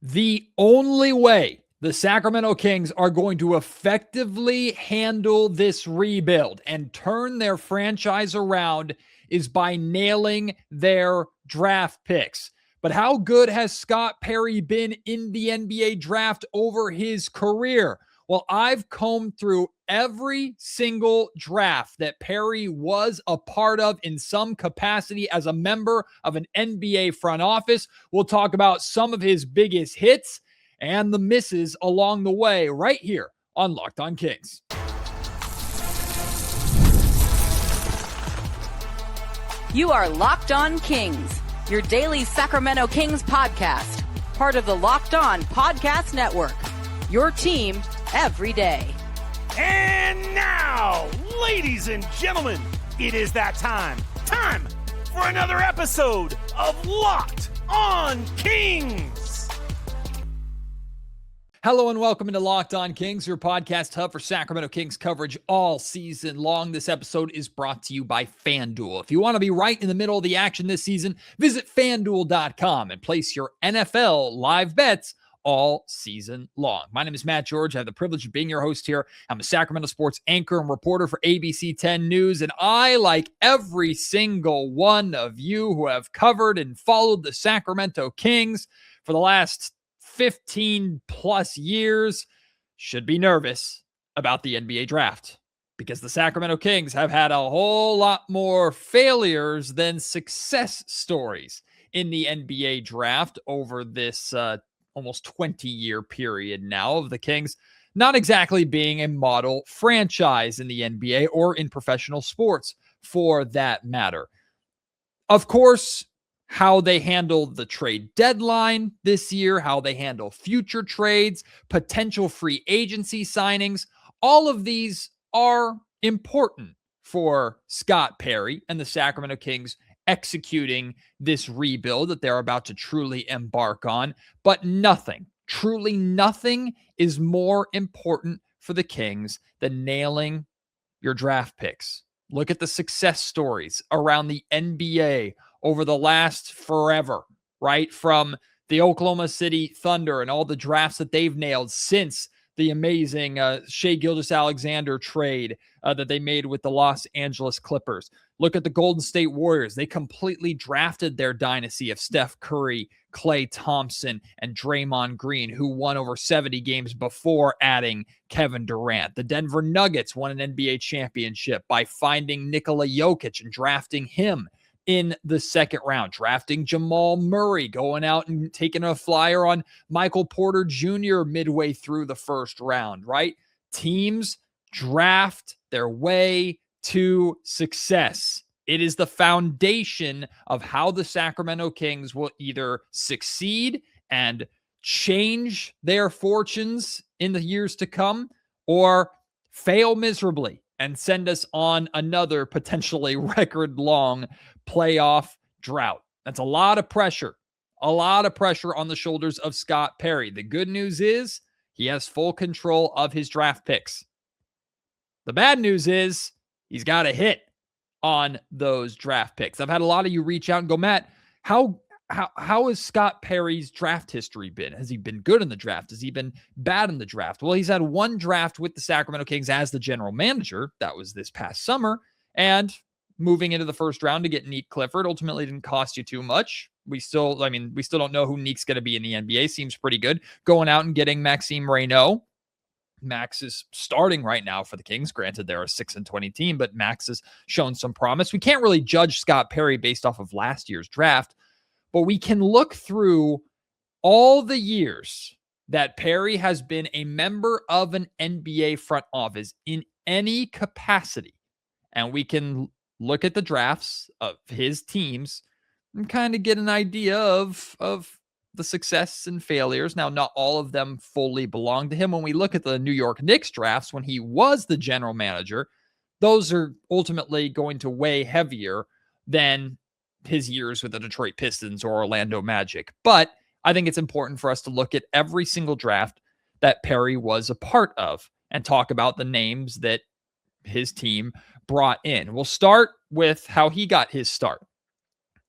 The only way the Sacramento Kings are going to effectively handle this rebuild and turn their franchise around is by nailing their draft picks. But how good has Scott Perry been in the NBA draft over his career? Well, I've combed through every single draft that Perry was a part of in some capacity as a member of an NBA front office. We'll talk about some of his biggest hits and the misses along the way right here on Locked On Kings. You are Locked On Kings, your daily Sacramento Kings podcast, part of the Locked On Podcast Network, your team every day. And now, ladies and gentlemen, it is that time for another episode of Locked On Kings. Hello and welcome into Locked On Kings, your podcast hub for Sacramento Kings coverage all season long. This episode is brought to you by FanDuel. If you want to be right in the middle of the action this season, visit FanDuel.com and place your NFL live bets all season long. My name is Matt George. I have the privilege of being your host here. I'm a Sacramento sports anchor and reporter for ABC 10 News, and I, like every single one of you who have covered and followed the Sacramento Kings for the last 15 plus years, should be nervous about the NBA draft, because the Sacramento Kings have had a whole lot more failures than success stories in the NBA draft over this almost 20-year period now of the Kings not exactly being a model franchise in the NBA or in professional sports for that matter. Of course, how they handled the trade deadline this year, how they handle future trades, potential free agency signings, all of these are important for Scott Perry and the Sacramento Kings executing this rebuild that they're about to truly embark on. But nothing, truly nothing is more important for the Kings than nailing your draft picks. Look at the success stories around the NBA over the last forever, right? From the Oklahoma City Thunder and all the drafts that they've nailed since the amazing Shai Gilgeous-Alexander trade that they made with the Los Angeles Clippers. Look at the Golden State Warriors. They completely drafted their dynasty of Steph Curry, Klay Thompson, and Draymond Green, who won over 70 games before adding Kevin Durant. The Denver Nuggets won an NBA championship by finding Nikola Jokic and drafting him in the second round, drafting Jamal Murray, going out and taking a flyer on Michael Porter Jr. midway through the first round, right? Teams draft their way to success. It is the foundation of how the Sacramento Kings will either succeed and change their fortunes in the years to come, or fail miserably and send us on another potentially record-long playoff drought. That's a lot of pressure on the shoulders of Scott Perry. The good news is he has full control of his draft picks. The bad news is he's got a hit on those draft picks. I've had a lot of you reach out and go, Matt, how has Scott Perry's draft history been? Has he been good in the draft? Has he been bad in the draft? Well, he's had one draft with the Sacramento Kings as the general manager. That was this past summer. And moving into the first round to get Neek Clifford ultimately didn't cost you too much. We still don't know who Neek's going to be in the NBA. Seems pretty good. Going out and getting Maxime Reynaud. Max is starting right now for the Kings. Granted, they're a 6-20 team, but Max has shown some promise. We can't really judge Scott Perry based off of last year's draft, but we can look through all the years that Perry has been a member of an NBA front office in any capacity, and we can look at the drafts of his teams and kind of get an idea of the success and failures. Now, not all of them fully belong to him. When we look at the New York Knicks drafts, when he was the general manager, those are ultimately going to weigh heavier than his years with the Detroit Pistons or Orlando Magic. But I think it's important for us to look at every single draft that Perry was a part of and talk about the names that his team brought in. We'll start with how he got his start.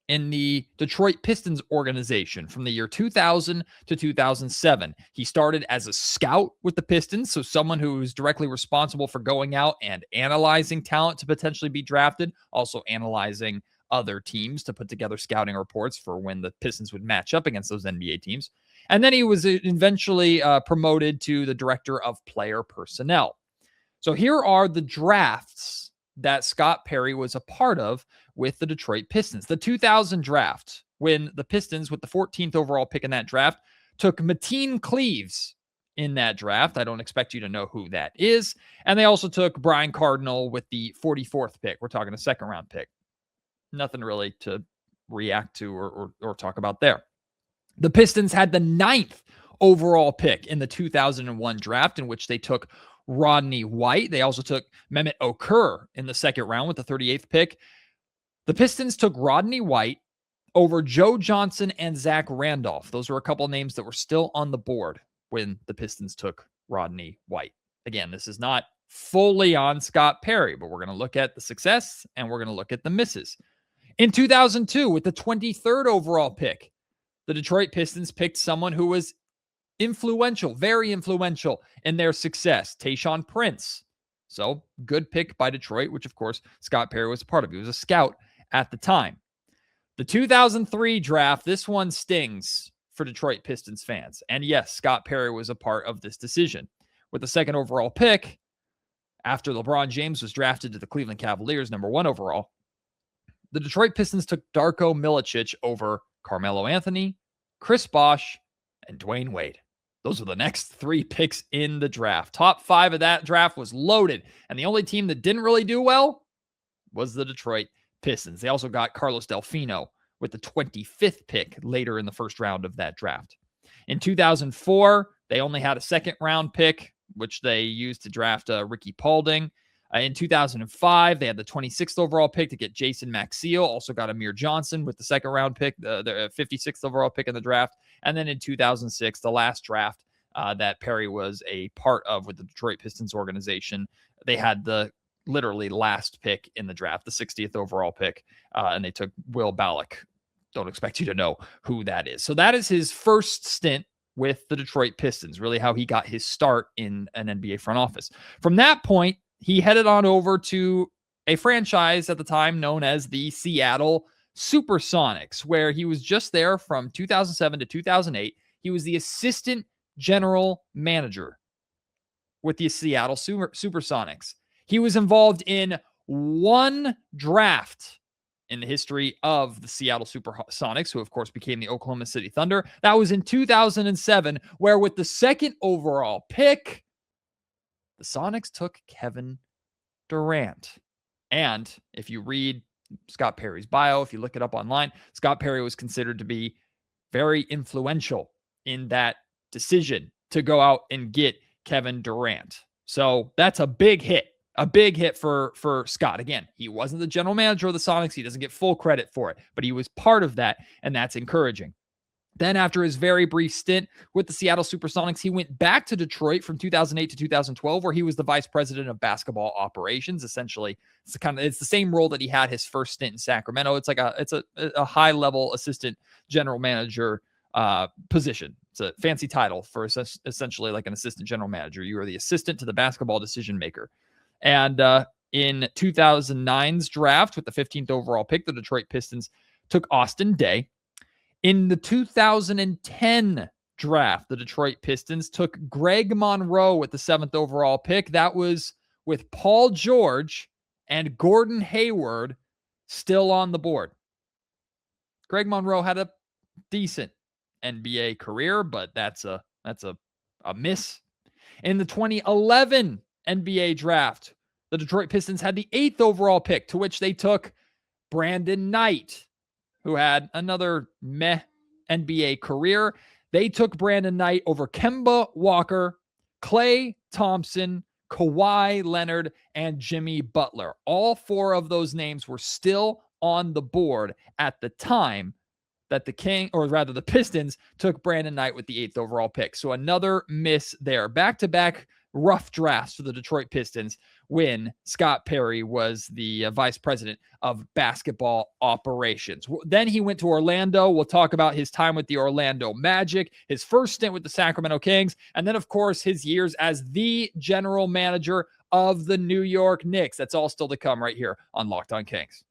in the Detroit Pistons organization from the year 2000 to 2007. He started as a scout with the Pistons, so someone who was directly responsible for going out and analyzing talent to potentially be drafted, also analyzing other teams to put together scouting reports for when the Pistons would match up against those NBA teams. And then he was eventually promoted to the director of player personnel. So here are the drafts that Scott Perry was a part of with the Detroit Pistons. The 2000 draft, when the Pistons, with the 14th overall pick in that draft, took Mateen Cleaves in that draft. I don't expect you to know who that is. And they also took Brian Cardinal with the 44th pick. We're talking a second round pick. Nothing really to react to or talk about there. The Pistons had the 9th overall pick in the 2001 draft, in which they took Rodney White. They also took Mehmet Okur in the second round with the 38th pick. The Pistons took Rodney White over Joe Johnson and Zach Randolph. Those were a couple names that were still on the board when the Pistons took Rodney White. Again, this is not fully on Scott Perry, but we're going to look at the success and we're going to look at the misses. In 2002, with the 23rd overall pick, the Detroit Pistons picked someone who was influential, very influential in their success, Tayshaun Prince. So good pick by Detroit, which of course Scott Perry was a part of. He was a scout at the time. The 2003 draft, this one stings for Detroit Pistons fans. And yes, Scott Perry was a part of this decision. With the second overall pick, after LeBron James was drafted to the Cleveland Cavaliers, number 1 overall, the Detroit Pistons took Darko Milicic over Carmelo Anthony, Chris Bosh, and Dwayne Wade. Those are the next 3 picks in the draft. Top 5 of that draft was loaded. And the only team that didn't really do well was the Detroit Pistons. They also got Carlos Delfino with the 25th pick later in the first round of that draft. In 2004, they only had a second round pick, which they used to draft Ricky Paulding. In 2005, they had the 26th overall pick to get Jason Maxiell. Also got Amir Johnson with the second round pick, the 56th overall pick in the draft. And then in 2006, the last draft that Perry was a part of with the Detroit Pistons organization, they had the literally last pick in the draft, the 60th overall pick, and they took Will Ballack. Don't expect you to know who that is. So that is his first stint with the Detroit Pistons, really how he got his start in an NBA front office. From that point, he headed on over to a franchise at the time known as the Seattle Supersonics, where he was just there from 2007 to 2008. He was the assistant general manager with the Seattle Supersonics. He was involved in 1 draft in the history of the Seattle Supersonics, who of course became the Oklahoma City Thunder. That was in 2007, where with the second overall pick, the Sonics took Kevin Durant. And if you read Scott Perry's bio, if you look it up online, Scott Perry was considered to be very influential in that decision to go out and get Kevin Durant. So that's a big hit for Scott. Again, he wasn't the general manager of the Sonics. He doesn't get full credit for it, but he was part of that, and that's encouraging. Then after his very brief stint with the Seattle Supersonics, he went back to Detroit from 2008 to 2012, where he was the vice president of basketball operations. Essentially, it's the same role that he had his first stint in Sacramento. It's like a high level assistant general manager position. It's a fancy title for essentially like an assistant general manager. You are the assistant to the basketball decision maker. And in 2009's draft with the 15th overall pick, the Detroit Pistons took Austin Day. In the 2010 draft, the Detroit Pistons took Greg Monroe with the 7th overall pick. That was with Paul George and Gordon Hayward still on the board. Greg Monroe had a decent NBA career, but that's a miss. In the 2011 NBA draft, the Detroit Pistons had the 8th overall pick, to which they took Brandon Knight, who had another meh NBA career. They took Brandon Knight over Kemba Walker, Klay Thompson, Kawhi Leonard, and Jimmy Butler. All 4 of those names were still on the board at the time that the Pistons took Brandon Knight with the 8th overall pick. So another miss there. Back-to-back rough drafts for the Detroit Pistons when Scott Perry was the vice president of basketball operations. Then he went to Orlando. We'll talk about his time with the Orlando Magic, his first stint with the Sacramento Kings, and then, of course, his years as the general manager of the New York Knicks. That's all still to come right here on Locked On Kings.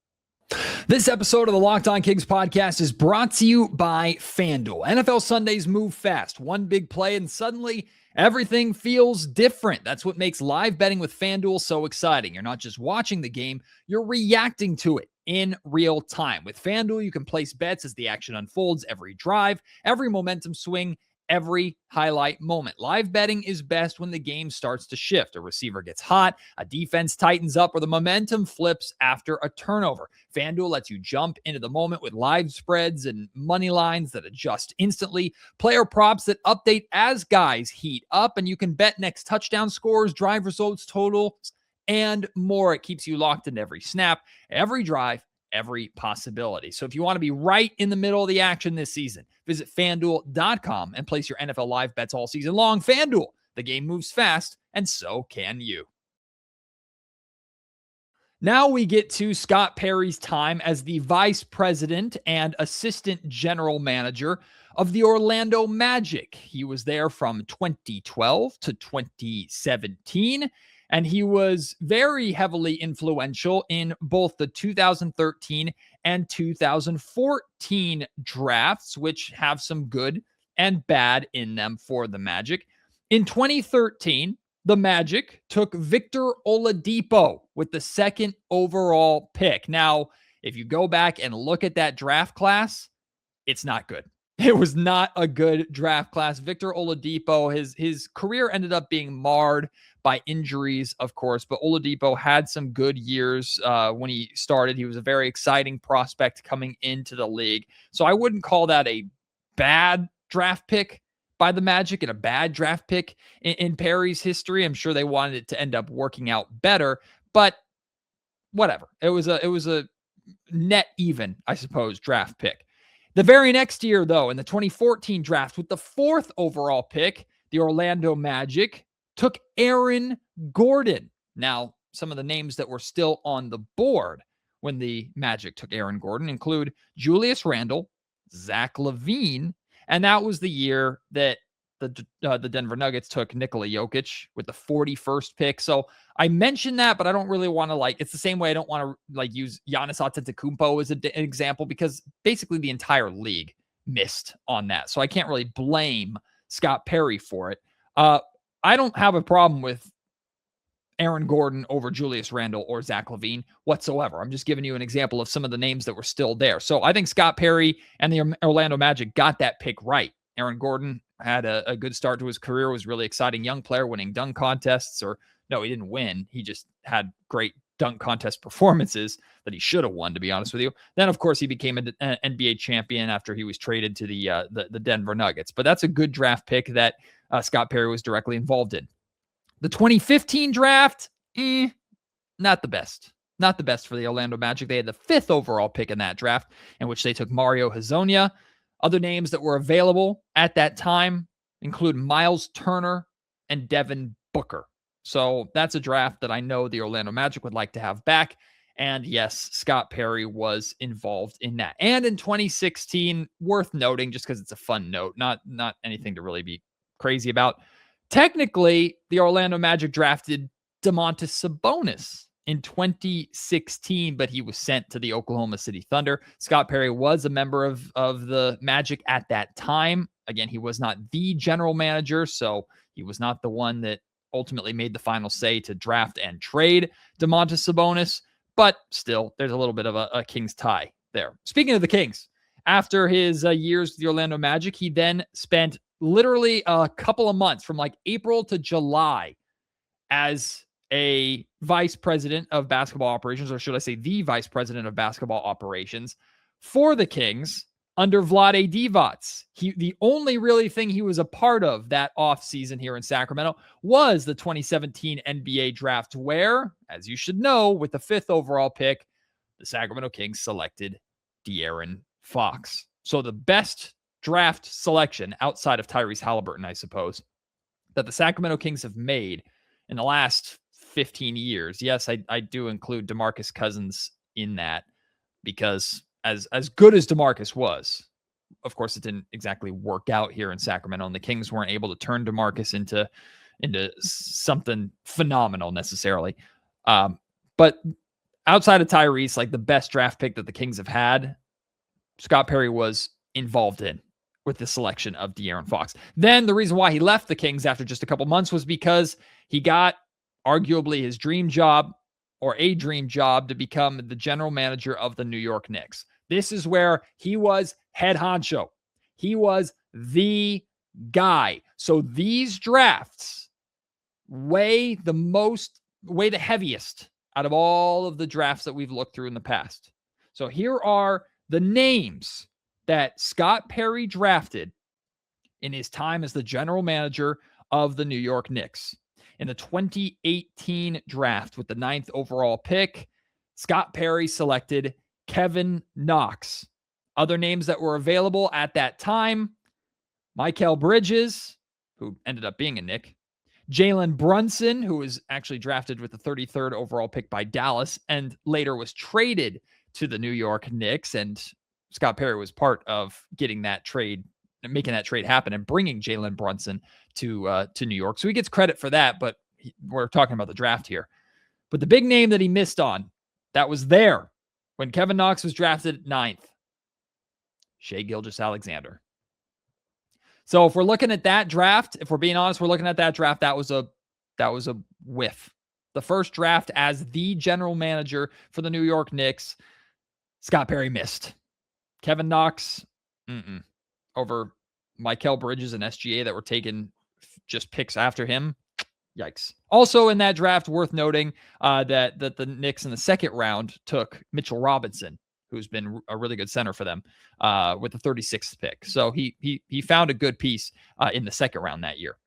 This episode of the Locked On Kings podcast is brought to you by FanDuel. NFL Sundays move fast. One big play and suddenly everything feels different. That's what makes live betting with FanDuel so exciting. You're not just watching the game, you're reacting to it in real time. With FanDuel, you can place bets as the action unfolds, every drive, every momentum swing, every highlight moment. Live betting is best when the game starts to shift. A receiver gets hot, a defense tightens up, or the momentum flips after a turnover. FanDuel lets you jump into the moment with live spreads and money lines that adjust instantly, player props that update as guys heat up, and you can bet next touchdown scores, drive results, totals, and more. It keeps you locked in every snap, every drive, every possibility. So if you want to be right in the middle of the action this season, visit FanDuel.com and place your NFL live bets all season long. FanDuel, the game moves fast, and so can you. Now we get to Scott Perry's time as the vice president and assistant general manager of the Orlando Magic. He was there from 2012 to 2017. And he was very heavily influential in both the 2013 and 2014 drafts, which have some good and bad in them for the Magic. In 2013, the Magic took Victor Oladipo with the second overall pick. Now, if you go back and look at that draft class, it's not good. It was not a good draft class. Victor Oladipo, his career ended up being marred by injuries, of course, but Oladipo had some good years when he started. He was a very exciting prospect coming into the league. So I wouldn't call that a bad draft pick by the Magic and a bad draft pick in Perry's history. I'm sure they wanted it to end up working out better, but whatever. It was a net even, I suppose, draft pick. The very next year, though, in the 2014 draft, with the fourth overall pick, the Orlando Magic took Aaron Gordon. Now, some of the names that were still on the board when the Magic took Aaron Gordon include Julius Randle, Zach LaVine, and that was the year that the Denver Nuggets took Nikola Jokic with the 41st pick. So I mentioned that, but I don't really want to it's the same way I don't want to use Giannis Antetokounmpo as an example, because basically the entire league missed on that. So I can't really blame Scott Perry for it. I don't have a problem with Aaron Gordon over Julius Randle or Zach LaVine whatsoever. I'm just giving you an example of some of the names that were still there. So I think Scott Perry and the Orlando Magic got that pick right. Aaron Gordon had a good start to his career, was really exciting young player, winning dunk contests, or no, he didn't win. He just had great dunk contest performances that he should have won, to be honest with you. Then, of course, he became an NBA champion after he was traded to the Denver Nuggets. But that's a good draft pick that Scott Perry was directly involved in. The 2015 draft, not the best. Not the best for the Orlando Magic. They had the fifth overall pick in that draft, in which they took Mario Hezonja. Other names that were available at that time include Miles Turner and Devin Booker. So that's a draft that I know the Orlando Magic would like to have back. And yes, Scott Perry was involved in that. And in 2016, worth noting, just because it's a fun note, not anything to really be crazy about. Technically, the Orlando Magic drafted Domantas Sabonis in 2016, but he was sent to the Oklahoma City Thunder. Scott Perry was a member of the Magic at that time. Again, he was not the general manager, so he was not the one that ultimately made the final say to draft and trade Domantas Sabonis, but still, there's a little bit of a Kings tie there. Speaking of the Kings, after his years with the Orlando Magic, he then spent literally a couple of months from April to July as a vice president of basketball operations, or should I say the vice president of basketball operations for the Kings under Vlade Divac. The only really thing he was a part of that offseason here in Sacramento was the 2017 NBA draft, where, as you should know, with the fifth overall pick, the Sacramento Kings selected De'Aaron Fox. So the best draft selection outside of Tyrese Halliburton, I suppose, that the Sacramento Kings have made in the last 15 years. Yes, I do include DeMarcus Cousins in that because as good as DeMarcus was, of course, it didn't exactly work out here in Sacramento, and the Kings weren't able to turn DeMarcus into something phenomenal necessarily. But outside of Tyrese, like the best draft pick that the Kings have had, Scott Perry was involved in with the selection of De'Aaron Fox. Then the reason why he left the Kings after just a couple months was because he got arguably his dream job or a dream job to become the general manager of the New York Knicks. This is where he was head honcho. He was the guy. So these drafts weigh the heaviest out of all of the drafts that we've looked through in the past. So here are the names that Scott Perry drafted in his time as the general manager of the New York Knicks. In the 2018 draft with the 9th overall pick, Scott Perry selected Kevin Knox. Other names that were available at that time, Mikal Bridges, who ended up being a Knick, Jalen Brunson, who was actually drafted with the 33rd overall pick by Dallas and later was traded to the New York Knicks. And Scott Perry was part of getting that trade, making that trade happen and bringing Jalen Brunson to New York. So he gets credit for that, but we're talking about the draft here. But the big name that he missed on that was there when Kevin Knox was drafted at 9th, Shai Gilgeous-Alexander. So if we're looking at that draft, if we're being honest, we're looking at that draft, that was a whiff. The first draft as the general manager for the New York Knicks, Scott Perry missed. Kevin Knox, over Mikal Bridges and SGA that were taken just picks after him. Yikes. Also in that draft, worth noting that the Knicks in the second round took Mitchell Robinson, who's been a really good center for them with the 36th pick. So he found a good piece in the second round that year.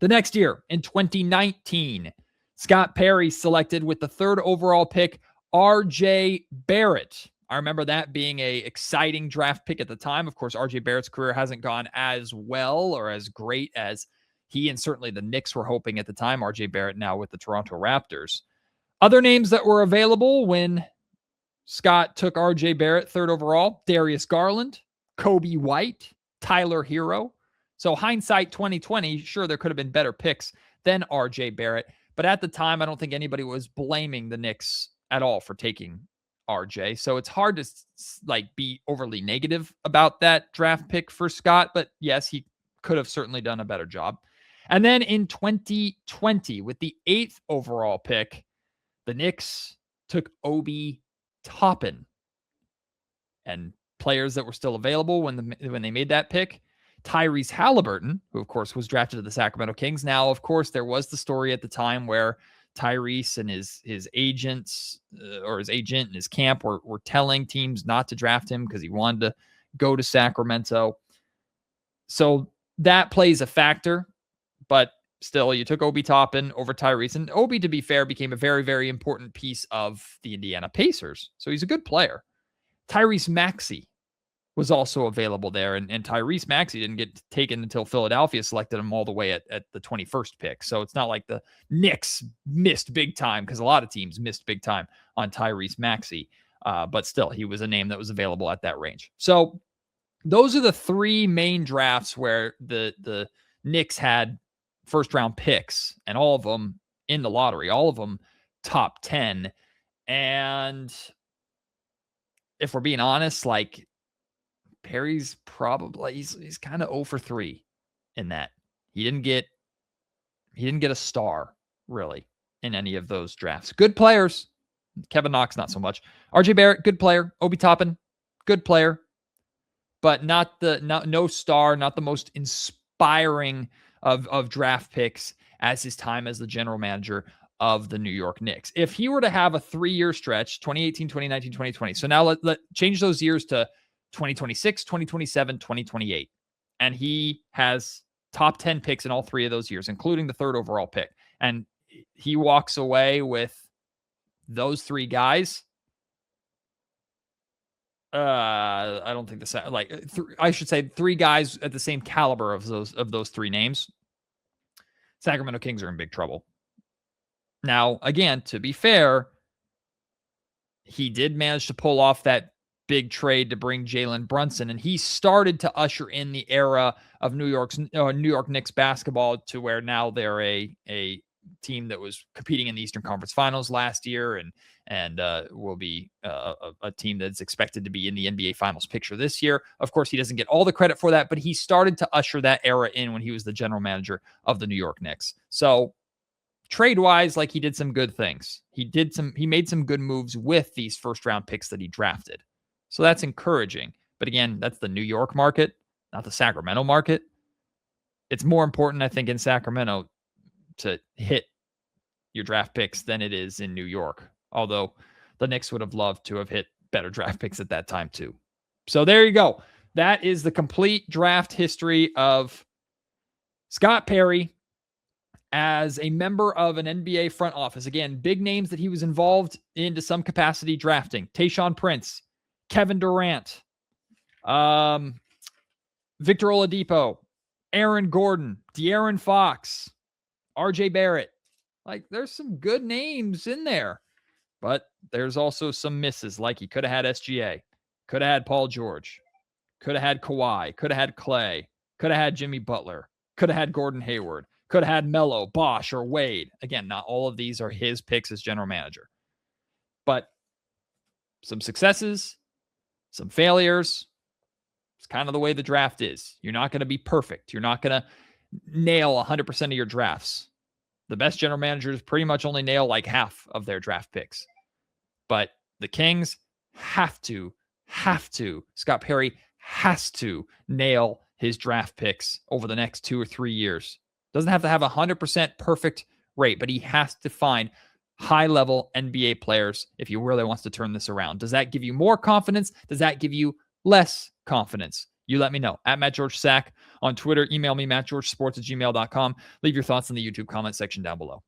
The next year, in 2019, Scott Perry selected with the 3rd overall pick, RJ Barrett. I remember that being a exciting draft pick at the time. Of course, RJ Barrett's career hasn't gone as well or as great as he and certainly the Knicks were hoping at the time. RJ Barrett now with the Toronto Raptors. Other names that were available when Scott took RJ Barrett 3rd overall, Darius Garland, Kobe White, Tyler Hero. So hindsight 2020, sure, there could have been better picks than RJ Barrett. But at the time, I don't think anybody was blaming the Knicks at all for taking RJ. So it's hard to be overly negative about that draft pick for Scott. But yes, he could have certainly done a better job. And then in 2020, with the 8th overall pick, the Knicks took Obi Toppin. And players that were still available when they made that pick, Tyrese Halliburton, who of course was drafted to the Sacramento Kings. Now, of course, there was the story at the time where Tyrese and his agents or his agent and his camp were telling teams not to draft him because he wanted to go to Sacramento. So that plays a factor, but still, you took Obi Toppin over Tyrese. And Obi, to be fair, became a very, very important piece of the Indiana Pacers. So he's a good player. Tyrese Maxey was also available there. And Tyrese Maxey didn't get taken until Philadelphia selected him all the way at the 21st pick. So it's not like the Knicks missed big time, because a lot of teams missed big time on Tyrese Maxey. But still, he was a name that was available at that range. So those are the 3 main drafts where the Knicks had first round picks, and all of them in the lottery, all of them top 10. And if we're being honest, Perry's probably he's kind of 0 for 3 in that. He didn't get a star really in any of those drafts. Good players. Kevin Knox, not so much. RJ Barrett, good player. Obi Toppin, good player. But no star, not the most inspiring of draft picks as his time as the general manager of the New York Knicks. If he were to have a 3-year stretch, 2018, 2019, 2020. So now let change those years to 2026, 2027, 2028. And he has top 10 picks in all 3 of those years, including the 3rd overall pick. And he walks away with those 3 guys. I don't think I should say 3 guys at the same caliber of those 3 names. Sacramento Kings are in big trouble. Now, again, to be fair, he did manage to pull off that big trade to bring Jalen Brunson, and he started to usher in the era of New York Knicks basketball to where now they're a team that was competing in the Eastern Conference Finals last year and will be a team that's expected to be in the NBA Finals picture this year. Of course, he doesn't get all the credit for that, but he started to usher that era in when he was the general manager of the New York Knicks. So trade-wise, like, he did some good things. He made some good moves with these first-round picks that he drafted. So that's encouraging. But again, that's the New York market, not the Sacramento market. It's more important, I think, in Sacramento to hit your draft picks than it is in New York. Although the Knicks would have loved to have hit better draft picks at that time too. So there you go. That is the complete draft history of Scott Perry as a member of an NBA front office. Again, big names that he was involved in to some capacity drafting. Tayshaun Prince, Kevin Durant, Victor Oladipo, Aaron Gordon, De'Aaron Fox, RJ Barrett. Like, there's some good names in there, but there's also some misses. Like, he could have had SGA, could have had Paul George, could have had Kawhi, could have had Clay, could have had Jimmy Butler, could have had Gordon Hayward, could have had Melo, Bosh, or Wade. Again, not all of these are his picks as general manager, but some successes, some failures. It's kind of the way the draft is. You're not going to be perfect. You're not going to nail 100% of your drafts. The best general managers pretty much only nail like half of their draft picks. But the Kings have to, Scott Perry has to nail his draft picks over the next 2 or 3 years. Doesn't have to have 100% perfect rate, but he has to find high-level NBA players if he really wants to turn this around. Does that give you more confidence? Does that give you less confidence? You let me know. At Matt George Sack on Twitter. Email me, mattgeorgesports@gmail.com. Leave your thoughts in the YouTube comment section down below.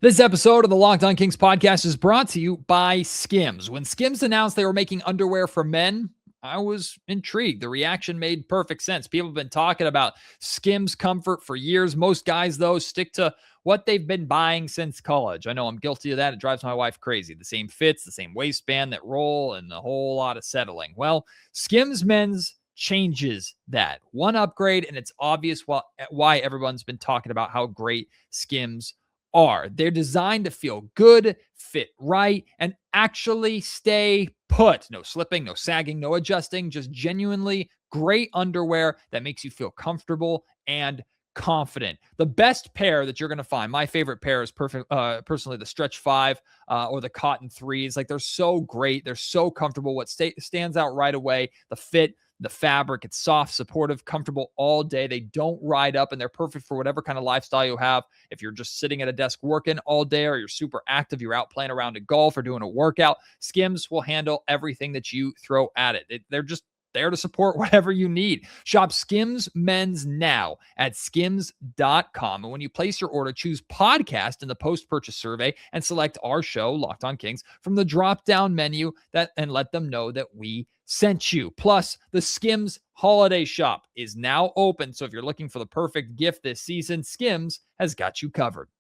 This episode of the Locked On Kings podcast is brought to you by Skims. When Skims announced they were making underwear for men, I was intrigued. The reaction made perfect sense. People have been talking about Skims comfort for years. Most guys, though, stick to what they've been buying since college. I know I'm guilty of that. It drives my wife crazy. The same fits, the same waistband that roll, and a whole lot of settling. Well, Skims Men's changes that. One upgrade, and it's obvious why everyone's been talking about how great Skims are. They're designed to feel good, fit right, and actually stay put. No slipping, no sagging, no adjusting, just genuinely great underwear that makes you feel comfortable and confident. The best pair that you're going to find, my favorite pair is personally the Stretch 5 or the Cotton 3s. Like, they're so great. They're so comfortable. What stands out right away, the fit, the fabric. It's soft, supportive, comfortable all day. They don't ride up, and they're perfect for whatever kind of lifestyle you have. If you're just sitting at a desk working all day, or you're super active, you're out playing around at golf or doing a workout, Skims will handle everything that you throw at it. They're just there to support whatever you need. Shop Skims Men's now at skims.com. And when you place your order, choose podcast in the post-purchase survey and select our show, Locked On Kings, from the drop-down menu and let them know that we sent you. Plus, the Skims holiday shop is now open. So if you're looking for the perfect gift this season, Skims has got you covered.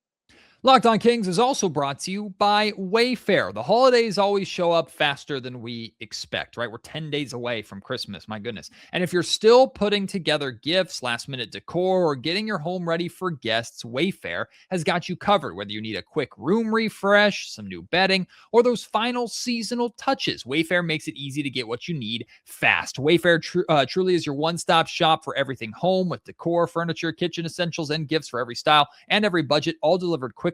Locked On Kings is also brought to you by Wayfair. The holidays always show up faster than we expect, right? We're 10 days away from Christmas, my goodness. And if you're still putting together gifts, last-minute decor, or getting your home ready for guests, Wayfair has got you covered. Whether you need a quick room refresh, some new bedding, or those final seasonal touches, Wayfair makes it easy to get what you need fast. Wayfair truly is your one-stop shop for everything home, with decor, furniture, kitchen essentials, and gifts for every style and every budget, all delivered quickly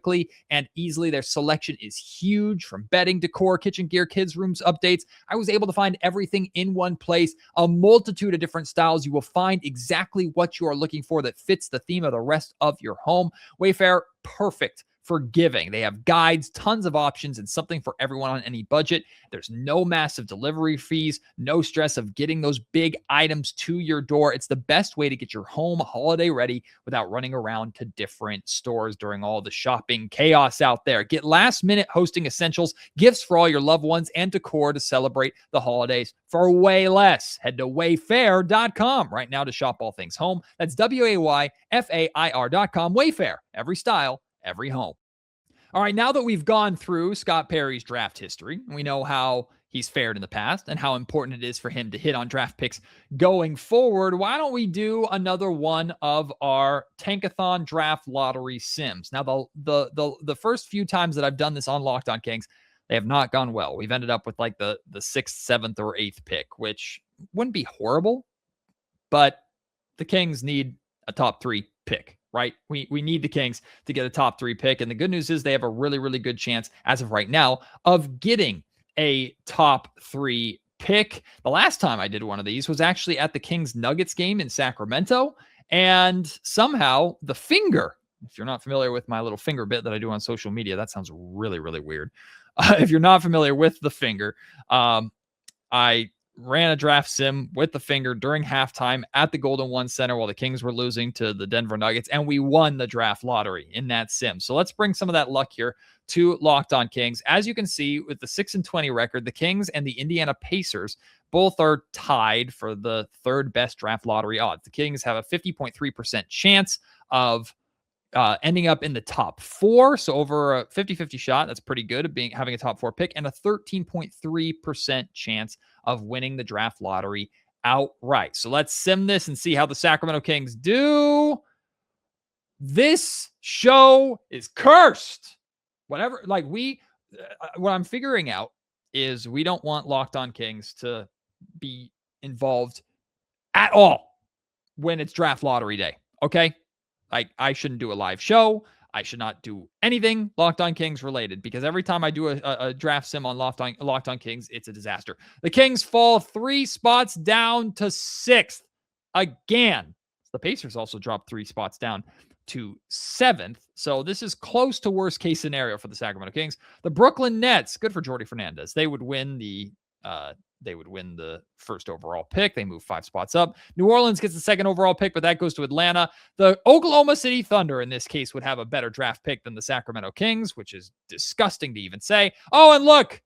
and easily. Their selection is huge, from bedding, decor, kitchen gear, kids' rooms, updates. I was able to find everything in one place, a multitude of different styles. You will find exactly what you are looking for that fits the theme of the rest of your home. Wayfair, perfect for giving. They have guides, tons of options, and something for everyone on any budget. There's no massive delivery fees, no stress of getting those big items to your door. It's the best way to get your home holiday ready without running around to different stores during all the shopping chaos out there. Get last-minute hosting essentials, gifts for all your loved ones, and decor to celebrate the holidays for way less. Head to wayfair.com right now to shop all things home. That's WAYFAIR.com. Wayfair, every style, every home. All right, now that we've gone through Scott Perry's draft history, we know how he's fared in the past and how important it is for him to hit on draft picks going forward. Why don't we do another one of our Tankathon draft lottery sims? Now, the first few times that I've done this on Locked On Kings, they have not gone well. We've ended up with like the 6th, 7th, or 8th pick, which wouldn't be horrible, but the Kings need a top 3 pick, right? We need the Kings to get a top 3 pick. And the good news is they have a really, really good chance as of right now of getting a top 3 pick. The last time I did one of these was actually at the Kings Nuggets game in Sacramento. And somehow the finger, if you're not familiar with my little finger bit that I do on social media, that sounds really, really weird. If you're not familiar with the finger, I ran a draft sim with the finger during halftime at the Golden One Center while the Kings were losing to the Denver Nuggets, and we won the draft lottery in that sim. So let's bring some of that luck here to Locked On Kings. As you can see, with the 6-20 record, the Kings and the Indiana Pacers both are tied for the 3rd best draft lottery odds. The Kings have a 50.3% chance of ending up in the top 4. So over a 50-50 shot. That's pretty good of having a top 4 pick, and a 13.3% chance of winning the draft lottery outright. So let's sim this and see how the Sacramento Kings do. This show is cursed. Whatever, like what I'm figuring out is we don't want Locked On Kings to be involved at all when it's draft lottery day. Okay. Like, I shouldn't do a live show. I should not do anything Locked On Kings related, because every time I do a draft sim on Locked On Kings, it's a disaster. The Kings fall 3 spots down to 6th again. The Pacers also dropped 3 spots down to 7th. So this is close to worst case scenario for the Sacramento Kings. The Brooklyn Nets, good for Jordi Fernandez. They would win the 1st overall pick. They move 5 spots up. New Orleans gets the 2nd overall pick, but that goes to Atlanta. The Oklahoma City Thunder, in this case, would have a better draft pick than the Sacramento Kings, which is disgusting to even say. Oh, and look,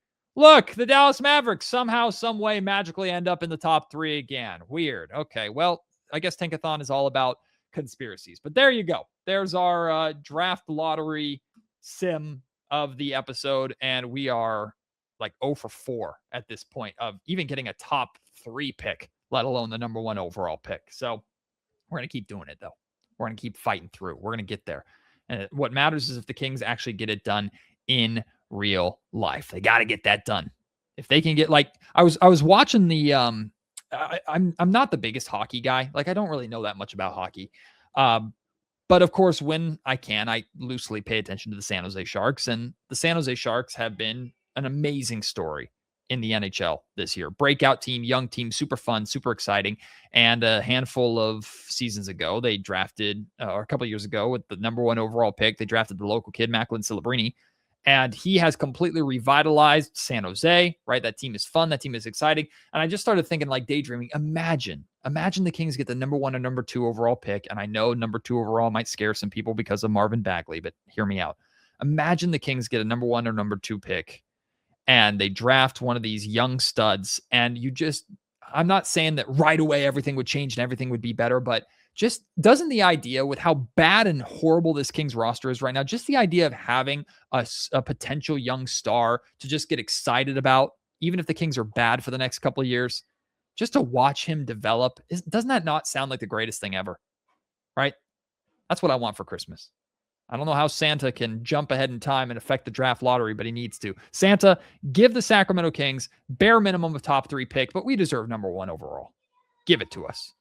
the Dallas Mavericks somehow, some way, magically end up in the top 3 again. Weird. Okay, well, I guess Tankathon is all about conspiracies. But there you go. There's our draft lottery sim of the episode, and we are like 0 for 4 at this point of even getting a top 3 pick, let alone the number 1 overall pick. So we're going to keep doing it, though. We're going to keep fighting through. We're going to get there. And what matters is if the Kings actually get it done in real life. They got to get that done. If they can get, like, I was watching the I'm not the biggest hockey guy. Like, I don't really know that much about hockey. But of course, when I can, I loosely pay attention to the San Jose Sharks, and the San Jose Sharks have been an amazing story in the NHL this year. Breakout team, young team, super fun, super exciting. And a handful of seasons ago, they drafted, or a couple of years ago, with the number 1 overall pick, they drafted the local kid, Macklin Celebrini. And he has completely revitalized San Jose, right? That team is fun. That team is exciting. And I just started thinking, like, daydreaming. Imagine the Kings get the number 1 or number 2 overall pick. And I know number 2 overall might scare some people because of Marvin Bagley, but hear me out. Imagine the Kings get a number 1 or number 2 pick, and they draft one of these young studs. And I'm not saying that right away everything would change and everything would be better, but just doesn't the idea, with how bad and horrible this Kings roster is right now, just the idea of having a potential young star to just get excited about, even if the Kings are bad for the next couple of years, just to watch him develop, doesn't that not sound like the greatest thing ever? Right? That's what I want for Christmas. I don't know how Santa can jump ahead in time and affect the draft lottery, but he needs to. Santa, give the Sacramento Kings bare minimum of top 3 pick, but we deserve number 1 overall. Give it to us.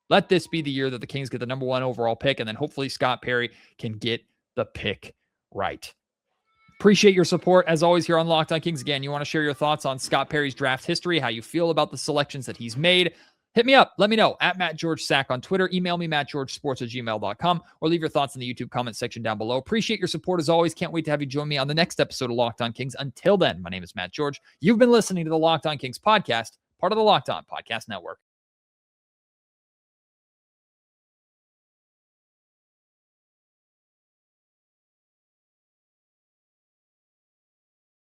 Let this be the year that the Kings get the number 1 overall pick, and then hopefully Scott Perry can get the pick right. Appreciate your support, as always, here on Locked On Kings. Again, you want to share your thoughts on Scott Perry's draft history, how you feel about the selections that he's made, hit me up. Let me know at MattGeorgeSack on Twitter. Email me, mattgeorgesports@gmail.com, or leave your thoughts in the YouTube comment section down below. Appreciate your support, as always. Can't wait to have you join me on the next episode of Locked On Kings. Until then, my name is Matt George. You've been listening to the Locked On Kings podcast, part of the Locked On Podcast Network.